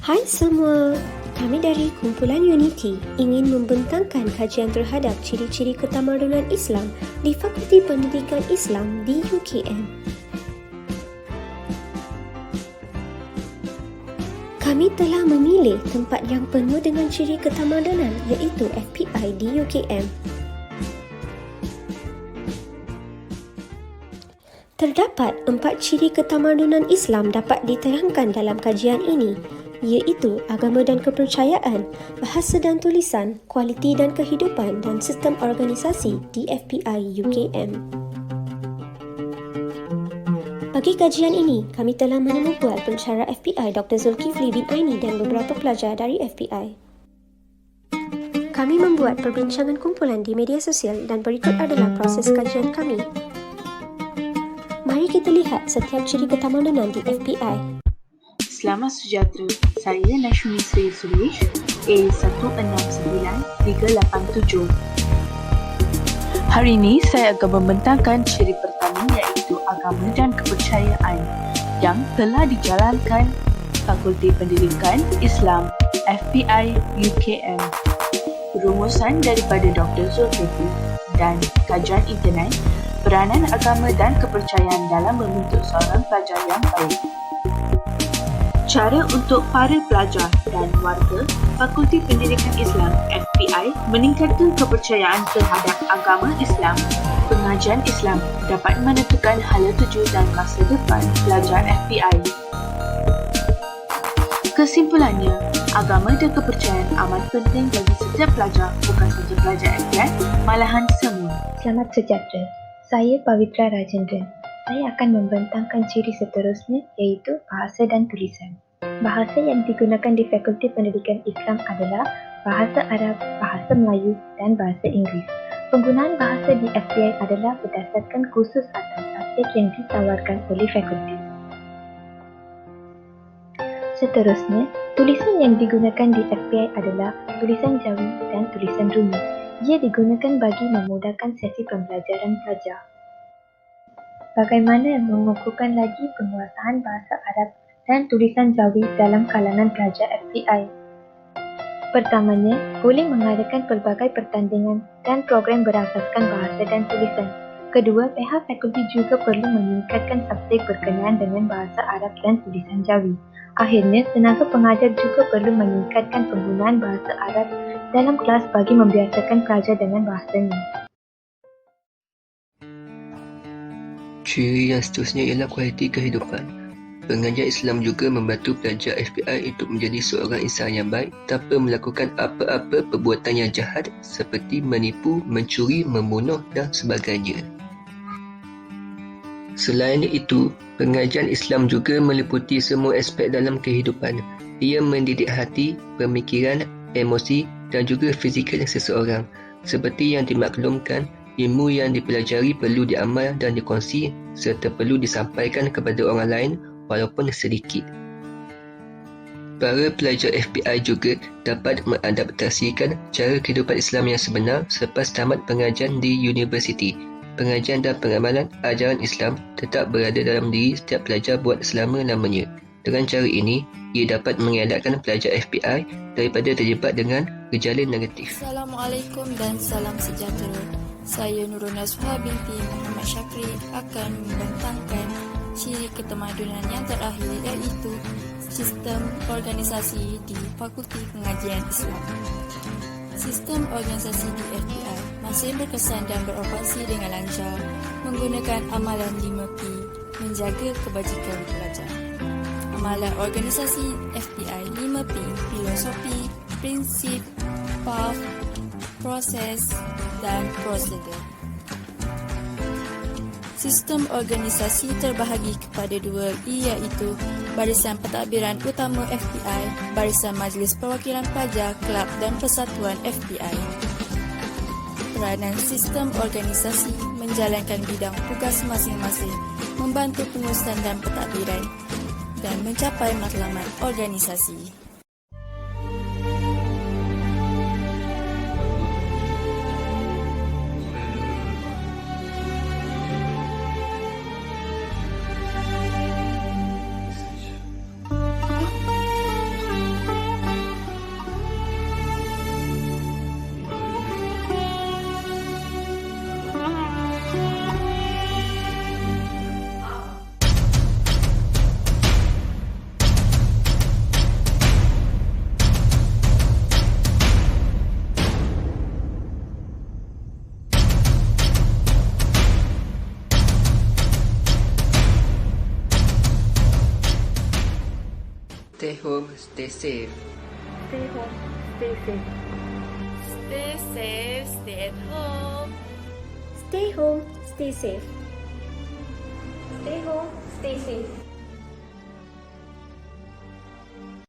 Hai semua, kami dari kumpulan Unity ingin membentangkan kajian terhadap ciri-ciri ketamadunan Islam di Fakulti Pendidikan Islam di UKM. Kami telah memilih tempat yang penuh dengan ciri ketamadunan iaitu FPI di UKM. Terdapat 4 ciri ketamadunan Islam dapat ditayangkan dalam kajian ini, iaitu agama dan kepercayaan, bahasa dan tulisan, kualiti dan kehidupan dan sistem organisasi di FPI UKM. Bagi kajian ini, kami telah menemubuat pensyarah FPI Dr. Zulkifli bin Aini dan beberapa pelajar dari FPI. Kami membuat perbincangan kumpulan di media sosial dan berikut adalah proses kajian kami. Mari kita lihat setiap ciri ketamadunan di FPI. Selamat sejahtera, saya Nashmi Sri Suresh, A169387. Hari ini saya akan membentangkan ciri pertama iaitu agama dan kepercayaan yang telah dijalankan Fakulti Pendidikan Islam FPI UKM. Rumusan daripada Dr. Zulkifli dan kajian internet, peranan agama dan kepercayaan dalam membentuk seorang pelajar yang baik. Cara untuk para pelajar dan warga Fakulti Pendidikan Islam FPI meningkatkan kepercayaan terhadap agama Islam. Pengajian Islam dapat menentukan hala tuju dan masa depan pelajar FPI. Kesimpulannya, agama dan kepercayaan amat penting bagi setiap pelajar, bukan sahaja pelajar FPI, malahan semua. Selamat sejahtera. Saya Pavitra Rajendran. Saya akan membentangkan ciri seterusnya iaitu bahasa dan tulisan. Bahasa yang digunakan di Fakulti Pendidikan Islam adalah bahasa Arab, bahasa Melayu dan bahasa Inggeris. Penggunaan bahasa di FPI adalah berdasarkan kursus atau subjek yang ditawarkan oleh fakulti. Seterusnya, tulisan yang digunakan di FPI adalah tulisan Jawi dan tulisan Rumi. Ia digunakan bagi memudahkan sesi pembelajaran pelajar. Bagaimana mengukuhkan lagi penguasaan bahasa Arab dan tulisan Jawi dalam kalangan pelajar FPI? Pertamanya, boleh mengadakan pelbagai pertandingan dan program berasaskan bahasa dan tulisan. Kedua, pihak fakulti juga perlu meningkatkan subjek berkenaan dengan bahasa Arab dan tulisan Jawi. Akhirnya, tenaga pengajar juga perlu meningkatkan penggunaan bahasa Arab dalam kelas bagi membiasakan pelajar dengan bahasanya. Ciri yang seterusnya ialah kualiti kehidupan. Pengajar Islam juga membantu pelajar FPI untuk menjadi seorang insan yang baik tanpa melakukan apa-apa perbuatan yang jahat seperti menipu, mencuri, membunuh dan sebagainya. Selain itu, pengajian Islam juga meliputi semua aspek dalam kehidupan. Ia mendidik hati, pemikiran, emosi dan juga fizikal seseorang. Seperti yang dimaklumkan, ilmu yang dipelajari perlu diamal dan dikongsi serta perlu disampaikan kepada orang lain walaupun sedikit. Para pelajar FPI juga dapat mengadaptasikan cara kehidupan Islam yang sebenar selepas tamat pengajian di universiti. Pengajian dan pengamalan ajaran Islam tetap berada dalam diri setiap pelajar buat selama-lamanya. Dengan cara ini, ia dapat mengelakkan pelajar FPI daripada terjebak dengan gejala negatif. Assalamualaikum dan salam sejahtera. Saya Nurul Nazwa binti Muhammad Syakri akan membentangkan ciri ketamadunan yang terakhir iaitu sistem organisasi di Fakulti Pengajian Islam. Sistem organisasi di FPI masih berkesan dan beroperasi dengan lancar menggunakan amalan 5P menjaga kebajikan pelajar. Amalan organisasi FPI 5P, filosofi, prinsip, path, proses dan prosedur. Sistem organisasi terbahagi kepada 2 iaitu Barisan Pentadbiran Utama FPI, Barisan Majlis Perwakilan Pelajar, Kelab dan Persatuan FPI. Peranan sistem organisasi menjalankan bidang tugas masing-masing, membantu pengurusan dan pentadbiran dan mencapai matlamat organisasi. Stay home, stay safe. Stay home, stay safe. Stay safe, stay at home. Stay home, stay safe. Stay home, stay safe.